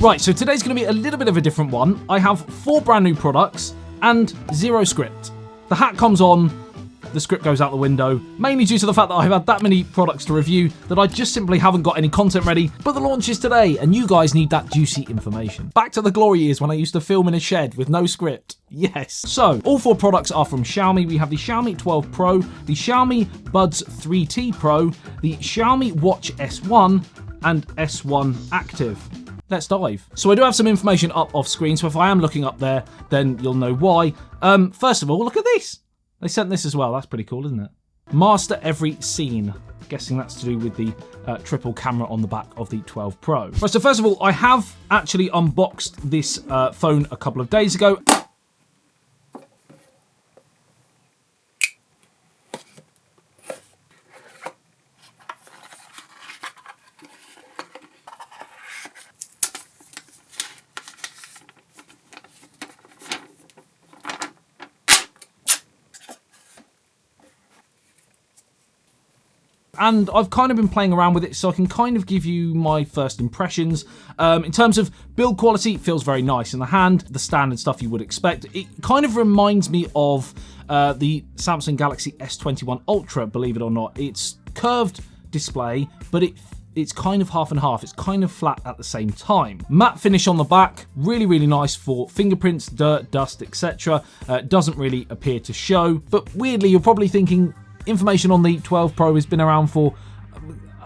Right, so today's going to be a little bit of a different one. I have 4 brand new products and 0 script. The hat comes on, the script goes out the window, mainly due to the fact that I've had that many products to review that I just simply haven't got any content ready, but the launch is today and you guys need that juicy information. Back to the glory years when I used to film in a shed with no script. Yes. So, all 4 products are from Xiaomi. We have the Xiaomi 12 Pro, the Xiaomi Buds 3T Pro, the Xiaomi Watch S1, and S1 Active. Let's dive. So I do have some information up off screen, so if I am looking up there, then you'll know why. First of all, look at this. They sent this as well. That's pretty cool, isn't it? Master every scene. Guessing that's to do with the triple camera on the back of the 12 Pro. Right, so first of all, I have actually unboxed this phone a couple of days ago. And I've kind of been playing around with it, so I can kind of give you my first impressions. In terms of build quality, it feels very nice in the hand, the standard stuff you would expect. It kind of reminds me of the Samsung Galaxy S21 Ultra, believe it or not. It's curved display, but it's kind of half and half. It's kind of flat at the same time. Matte finish on the back, really, really nice for fingerprints, dirt, dust, etc. Doesn't really appear to show, but weirdly, you're probably thinking, information on the 12 Pro has been around for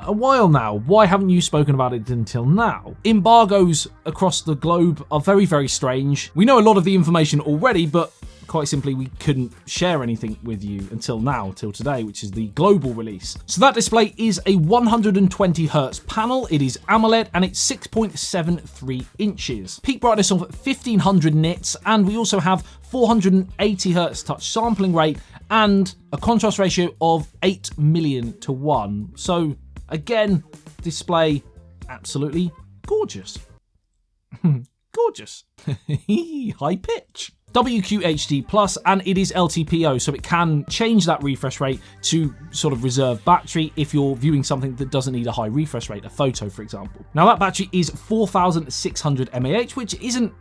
a while now. Why haven't you spoken about it until now? Embargoes across the globe are very, very strange. We know a lot of the information already, but quite simply, we couldn't share anything with you until now, till today, which is the global release. So that display is a 120Hz panel. It is AMOLED and it's 6.73 inches. Peak brightness of 1500 nits, and we also have 480Hz touch sampling rate and a contrast ratio of 8 million to 1. So again, display absolutely gorgeous. Gorgeous. High pitch. WQHD Plus, and it is LTPO, so it can change that refresh rate to sort of reserve battery if you're viewing something that doesn't need a high refresh rate, a photo for example. Now that battery is 4600 mAh, which isn't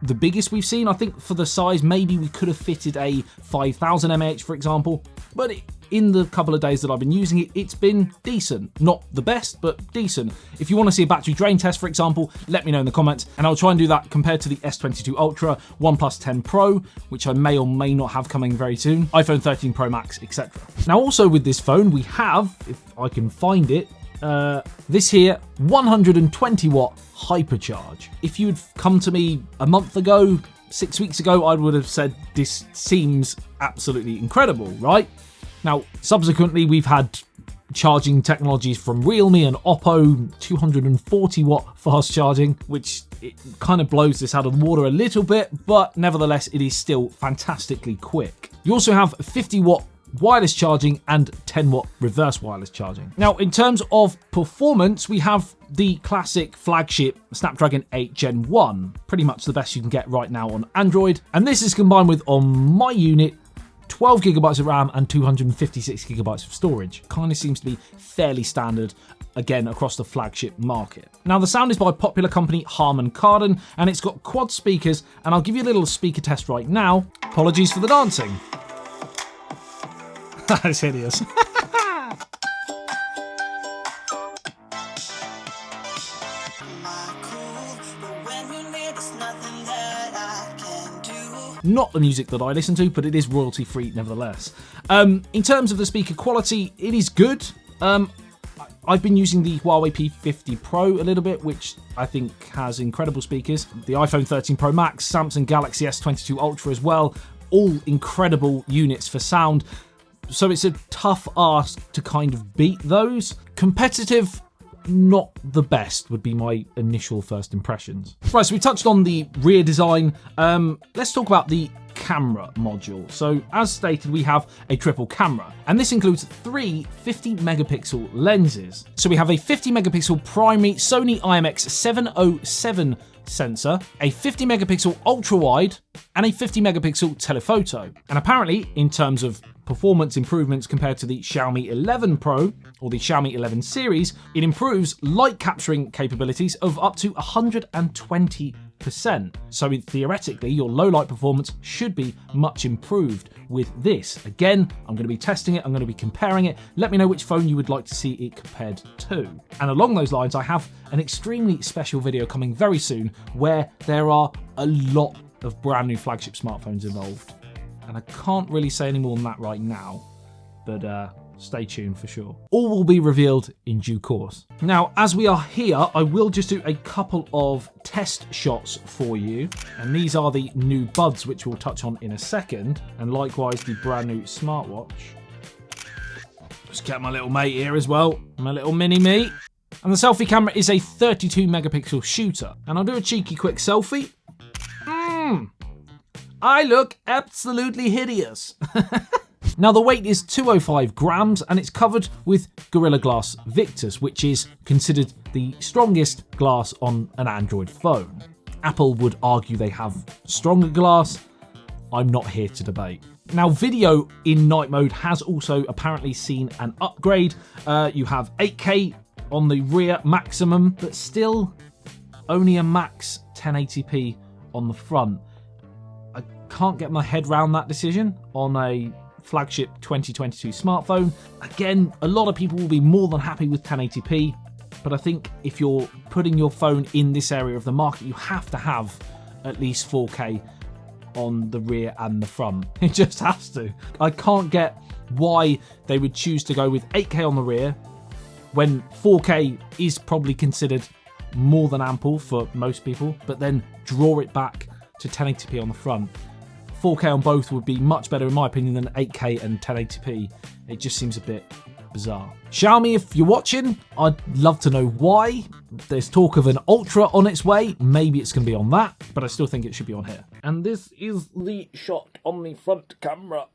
the biggest we've seen. I think for the size, maybe we could have fitted a 5000 mAh for example, but in the couple of days that I've been using it, it's been decent. Not the best, but decent. If you want to see a battery drain test, for example, let me know in the comments, and I'll try and do that compared to the S22 Ultra, OnePlus 10 Pro, which I may or may not have coming very soon, iPhone 13 Pro Max, etc. Now also with this phone, we have, if I can find it, this here 120 watt hypercharge. If you'd come to me a month ago, 6 weeks ago, I would have said this seems absolutely incredible, right? Now, subsequently, we've had charging technologies from Realme and Oppo, 240 watt fast charging, which it kind of blows this out of the water a little bit, but nevertheless, it is still fantastically quick. You also have 50 watt wireless charging and 10 watt reverse wireless charging. Now, in terms of performance, we have the classic flagship Snapdragon 8 Gen 1, pretty much the best you can get right now on Android. And this is combined with, on my unit, 12 gigabytes of RAM and 256 gigabytes of storage. Kind of seems to be fairly standard, again, across the flagship market. Now, the sound is by popular company Harman Kardon, and it's got quad speakers, and I'll give you a little speaker test right now. Apologies for the dancing. That is hideous. Not the music that I listen to, but it is royalty free nevertheless. In terms of the speaker quality, it is good. I've been using the Huawei P50 Pro a little bit, which I think has incredible speakers. The iPhone 13 Pro Max, Samsung Galaxy S22 Ultra as well, all incredible units for sound. So it's a tough ask to kind of beat those. Competitive, not the best, would be my initial first impressions. Right, so we touched on the rear design. Let's talk about the camera module. So as stated, we have a triple camera, and this includes 3 50 megapixel lenses. So we have a 50 megapixel primary Sony IMX707 sensor, a 50 megapixel ultra wide, and a 50 megapixel telephoto. And apparently, in terms of performance improvements compared to the Xiaomi 11 Pro or the Xiaomi 11 series, it improves light capturing capabilities of up to 120%. So theoretically, your low light performance should be much improved with this. Again, I'm going to be testing it, I'm going to be comparing it. Let me know which phone you would like to see it compared to. And along those lines, I have an extremely special video coming very soon where there are a lot of brand new flagship smartphones involved. And I can't really say any more than that right now, but stay tuned for sure. All will be revealed in due course. Now, as we are here, I will just do a couple of test shots for you. And these are the new Buds, which we'll touch on in a second. And likewise, the brand new smartwatch. Just get my little mate here as well, my little mini me. And the selfie camera is a 32 megapixel shooter. And I'll do a cheeky quick selfie. I look absolutely hideous. Now, the weight is 205 grams and it's covered with Gorilla Glass Victus, which is considered the strongest glass on an Android phone. Apple would argue they have stronger glass. I'm not here to debate. Now, video in night mode has also apparently seen an upgrade. You have 8K on the rear maximum, but still only a max 1080p on the front. I can't get my head around that decision on a flagship 2022 smartphone. Again, a lot of people will be more than happy with 1080p, but I think if you're putting your phone in this area of the market, you have to have at least 4K on the rear and the front. It just has to. I can't get why they would choose to go with 8K on the rear when 4K is probably considered more than ample for most people, but then draw it back to 1080p on the front. 4K on both would be much better in my opinion than 8K and 1080p. It just seems a bit bizarre. Xiaomi, if you're watching, I'd love to know why. There's talk of an Ultra on its way. Maybe it's going to be on that, but I still think it should be on here. And this is the shot on the front camera.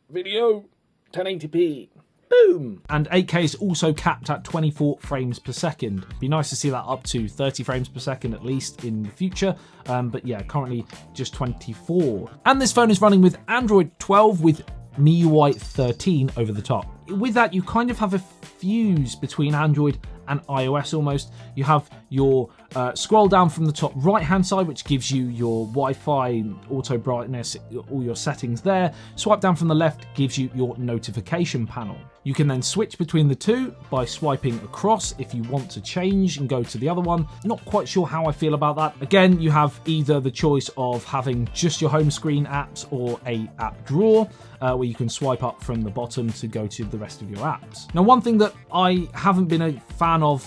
Video, 1080p. Boom! And 8K is also capped at 24 frames per second. Be nice to see that up to 30 frames per second at least in the future. But yeah, currently just 24. And this phone is running with Android 12 with MIUI 13 over the top. With that, you kind of have a fuse between Android and iOS almost. You have your scroll down from the top right hand side, which gives you your Wi-Fi, auto brightness, all your settings there. Swipe down from the left gives you your notification panel. You can then switch between the two by swiping across if you want to change and go to the other one. Not quite sure how I feel about that. Again, you have either the choice of having just your home screen apps or a app drawer where you can swipe up from the bottom to go to the rest of your apps. Now, one thing that I haven't been a fan of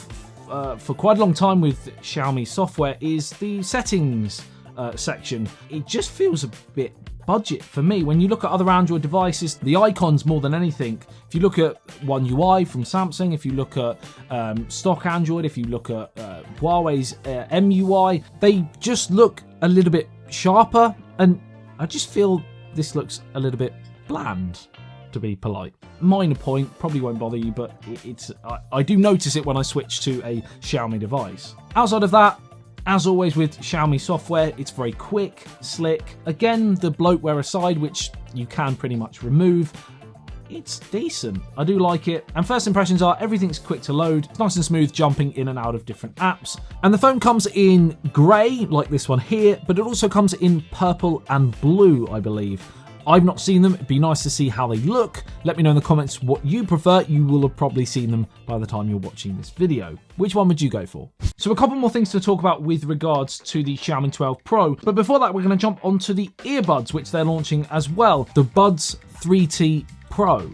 for quite a long time with Xiaomi software is the settings section. It just feels a bit budget for me. When you look at other Android devices, the icons more than anything. If you look at One UI from Samsung, if you look at stock Android, if you look at Huawei's MIUI, they just look a little bit sharper, and I just feel this looks a little bit bland, to be polite. Minor point, probably won't bother you, but I do notice it when I switch to a Xiaomi device. Outside of that, as always with Xiaomi software, it's very quick, slick. Again, the bloatware aside, which you can pretty much remove, it's decent. I do like it. And first impressions are everything's quick to load. It's nice and smooth jumping in and out of different apps. And the phone comes in grey, like this one here, but it also comes in purple and blue, I believe. I've not seen them. It'd be nice to see how they look. Let me know in the comments what you prefer. You will have probably seen them by the time you're watching this video. Which one would you go for? So a couple more things to talk about with regards to the Xiaomi 12 Pro. But before that, we're going to jump onto the earbuds, which they're launching as well. The Buds 3T Pro.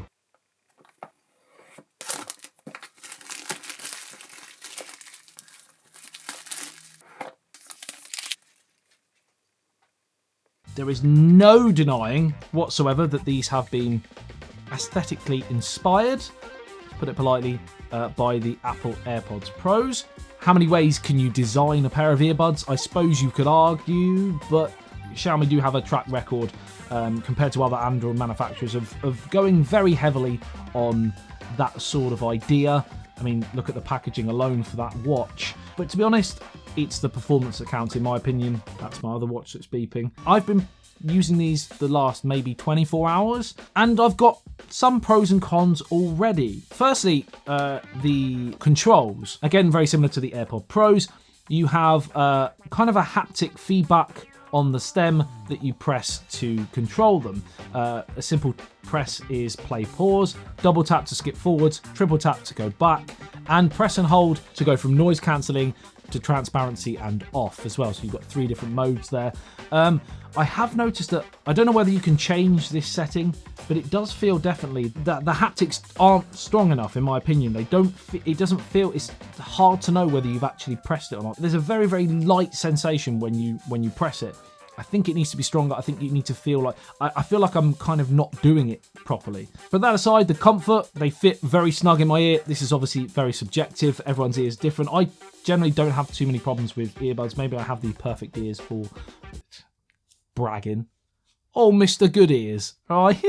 There is no denying whatsoever that these have been aesthetically inspired, to put it politely, by the Apple AirPods Pros. How many ways can you design a pair of earbuds? I suppose you could argue, but Xiaomi do have a track record compared to other Android manufacturers of going very heavily on that sort of idea. I mean, look at the packaging alone for that watch. But to be honest, it's the performance that counts in my opinion. That's my other watch that's beeping. I've been using these the last maybe 24 hours, and I've got some pros and cons already. Firstly, the controls. Again, very similar to the AirPod Pros. You have kind of a haptic feedback on the stem that you press to control them. A simple press is play pause, double tap to skip forwards, triple tap to go back, and press and hold to go from noise cancelling to transparency and off as well. So you've got 3 different modes there. I have noticed that, I don't know whether you can change this setting, but it does feel definitely that the haptics aren't strong enough, in my opinion. It doesn't feel, it's hard to know whether you've actually pressed it or not. There's a very, very light sensation when you press it. I think it needs to be stronger. I think you need to feel like, I feel like I'm kind of not doing it properly. But that aside, the comfort, they fit very snug in my ear. This is obviously very subjective. Everyone's ear is different. I generally don't have too many problems with earbuds. Maybe I have the perfect ears for bragging. Oh, Mr. Good Ears, right?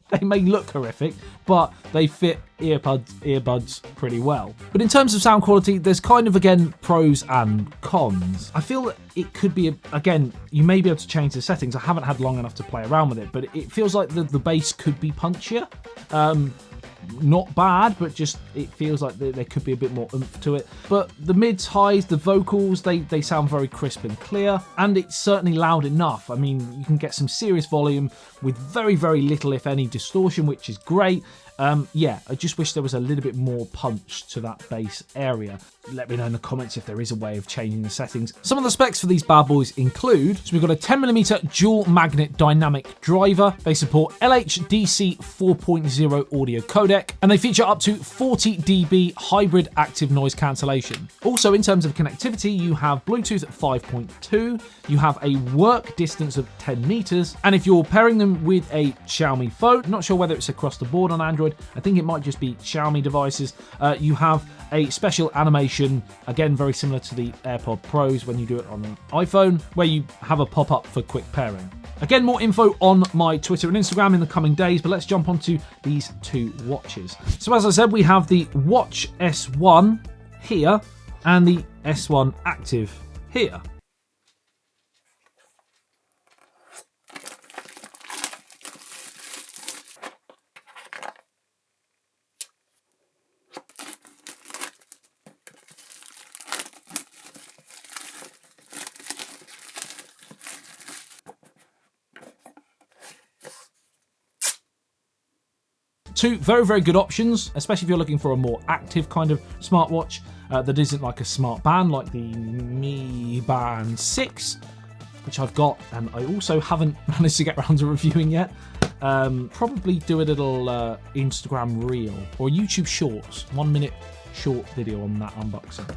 They may look horrific, but they fit earbuds pretty well. But in terms of sound quality, there's kind of, again, pros and cons. I feel that it could be, again, you may be able to change the settings. I haven't had long enough to play around with it, but it feels like the bass could be punchier. Not bad, but just it feels like there could be a bit more oomph to it. But the mids, highs, the vocals, they sound very crisp and clear, and it's certainly loud enough. I mean, you can get some serious volume with very, very little, if any, distortion, which is great. Yeah, I just wish there was a little bit more punch to that bass area. Let me know in the comments if there is a way of changing the settings. Some of the specs for these bad boys include, so we've got a 10mm dual magnet dynamic driver. They support LHDC 4.0 audio codec, and they feature up to 40 dB hybrid active noise cancellation. Also, in terms of connectivity, you have Bluetooth at 5.2, you have a work distance of 10 meters, and if you're pairing them with a Xiaomi phone, not sure whether it's across the board on Android, I think it might just be Xiaomi devices, you have a special animation, again very similar to the AirPod Pros when you do it on an iPhone, where you have a pop-up for quick pairing. Again, more info on my Twitter and Instagram in the coming days, but let's jump onto these 2 watches. So as I said, we have the Watch S1 here and the S1 Active here. Two very, very good options, especially if you're looking for a more active kind of smartwatch that isn't like a smart band like the Mi Band 6, which I've got, and I also haven't managed to get around to reviewing yet. Probably do a little Instagram reel or YouTube shorts, 1 minute short video on that unboxing.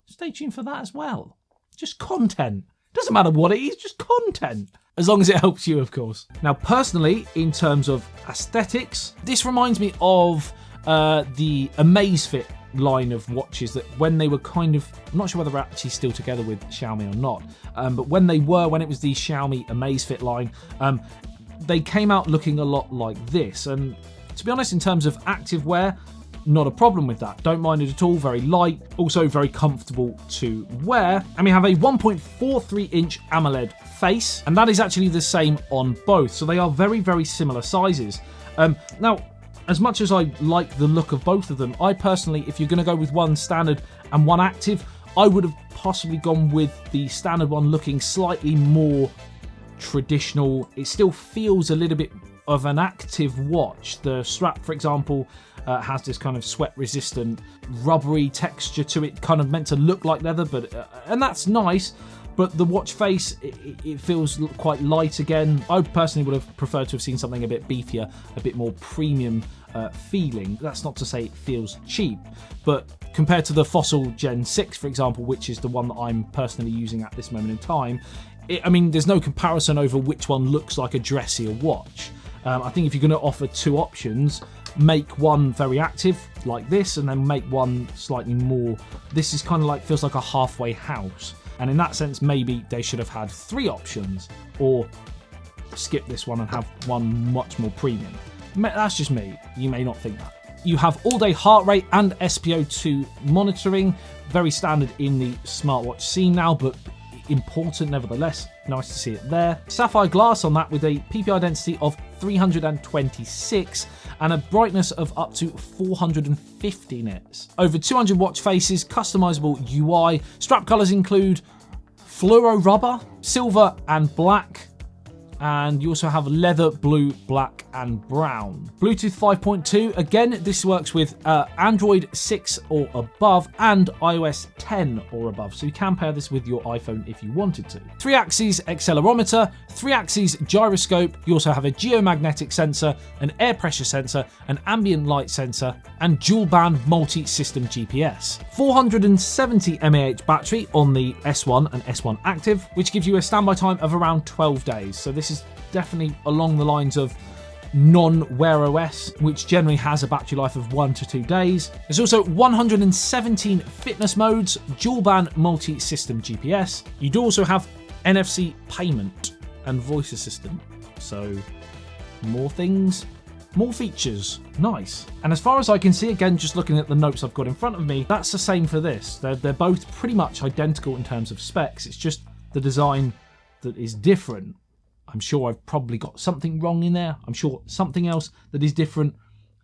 Stay tuned for that as well. Just content. Doesn't matter what it is, just content. As long as it helps you, of course. Now, personally, in terms of aesthetics, this reminds me of the Amazfit line of watches that when they were kind of, I'm not sure whether they're actually still together with Xiaomi or not, but when it was the Xiaomi Amazfit line, they came out looking a lot like this. And to be honest, in terms of active wear, not a problem with that. Don't mind it at all. Very light, also very comfortable to wear. And we have a 1.43-inch AMOLED face, and that is actually the same on both. So they are very, very similar sizes. Now, as much as I like the look of both of them, I personally, if you're going to go with one standard and one active, I would have possibly gone with the standard one looking slightly more traditional. It still feels a little bit of an active watch. The strap, for example, has this kind of sweat-resistant, rubbery texture to it, kind of meant to look like leather, but and that's nice. But the watch face, it feels quite light again. I personally would have preferred to have seen something a bit beefier, a bit more premium feeling. That's not to say it feels cheap, but compared to the Fossil Gen 6, for example, which is the one that I'm personally using at this moment in time, I mean, there's no comparison over which one looks like a dressier watch. I think if you're going to offer 2 options, make one very active like this, and then make one slightly more. This is kind of like, feels like a halfway house. And in that sense, maybe they should have had 3 options, or skip this one and have one much more premium. That's just me. You may not think that. You have all-day heart rate and SpO2 monitoring, very standard in the smartwatch scene now, but important nevertheless. Nice to see it there. Sapphire glass on that with a PPI density of 326 and a brightness of up to 450 nits. Over 200 watch faces, customizable UI. Strap colors include fluoro rubber, silver and black. And you also have leather, blue, black, and brown. Bluetooth 5.2, again, this works with Android 6 or above and iOS 10 or above. So you can pair this with your iPhone if you wanted to. 3-axis accelerometer, 3-axis gyroscope. You also have a geomagnetic sensor, an air pressure sensor, an ambient light sensor, and dual band multi-system GPS. 470 mAh battery on the S1 and S1 Active, which gives you a standby time of around 12 days. So this is definitely along the lines of non-Wear OS, which generally has a battery life of 1 to 2 days. There's also 117 fitness modes, dual band multi-system GPS. You do also have NFC payment and voice assistant. So more things, more features. Nice. And as far as I can see, again, just looking at the notes I've got in front of me, that's the same for this. They're both pretty much identical in terms of specs. It's just the design that is different. I'm sure I've probably got something wrong in there. I'm sure something else that is different.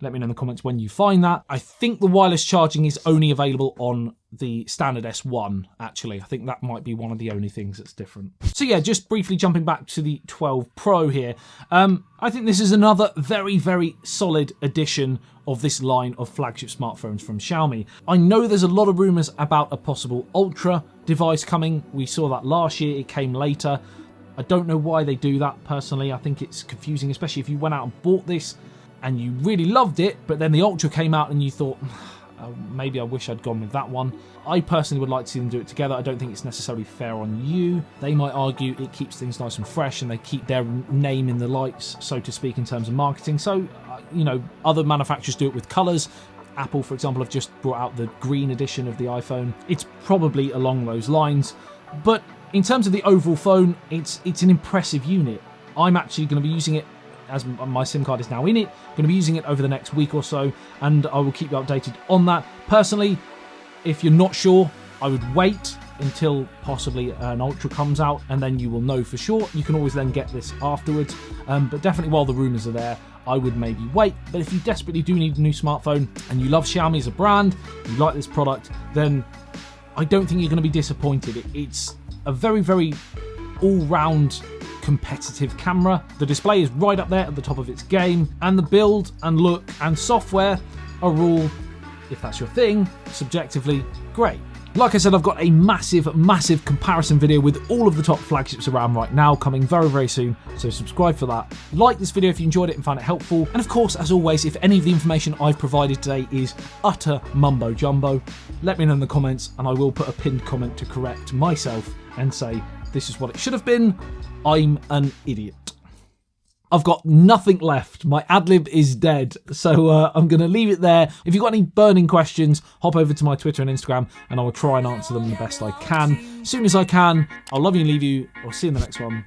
Let me know in the comments when you find that. I think the wireless charging is only available on the standard S1, actually. I think that might be one of the only things that's different. So yeah, just briefly jumping back to the 12 Pro here. I think this is another very, very solid addition of this line of flagship smartphones from Xiaomi. I know there's a lot of rumours about a possible Ultra device coming. We saw that last year, it came later. I don't know why they do that personally. I think it's confusing, especially if you went out and bought this and you really loved it, but then the Ultra came out and you thought, maybe I wish I'd gone with that one. I personally would like to see them do it together. I don't think it's necessarily fair on you. They might argue it keeps things nice and fresh and they keep their name in the lights, so to speak, in terms of marketing. So, you know, other manufacturers do it with colours. Apple, for example, have just brought out the green edition of the iPhone. It's probably along those lines, but in terms of the overall phone, it's an impressive unit. I'm actually going to be using it, as my SIM card is now in it, going to be using it over the next week or so, and I will keep you updated on that. Personally, if you're not sure, I would wait until possibly an Ultra comes out, and then you will know for sure. You can always then get this afterwards, but definitely while the rumours are there, I would maybe wait. But if you desperately do need a new smartphone, and you love Xiaomi as a brand, you like this product, then I don't think you're going to be disappointed. It's a very, very all-round competitive camera. The display is right up there at the top of its game, and the build and look and software are all, if that's your thing, subjectively great. Like I said, I've got a massive, massive comparison video with all of the top flagships around right now coming very, very soon, so subscribe for that. Like this video if you enjoyed it and found it helpful, and of course, as always, if any of the information I've provided today is utter mumbo jumbo, let me know in the comments and I will put a pinned comment to correct myself and say this is what it should have been. I'm an idiot. I've got nothing left. My ad-lib is dead. So I'm going to leave it there. If you've got any burning questions, hop over to my Twitter and Instagram and I will try and answer them the best I can. As soon as I can, I'll love you and leave you. I'll see you in the next one.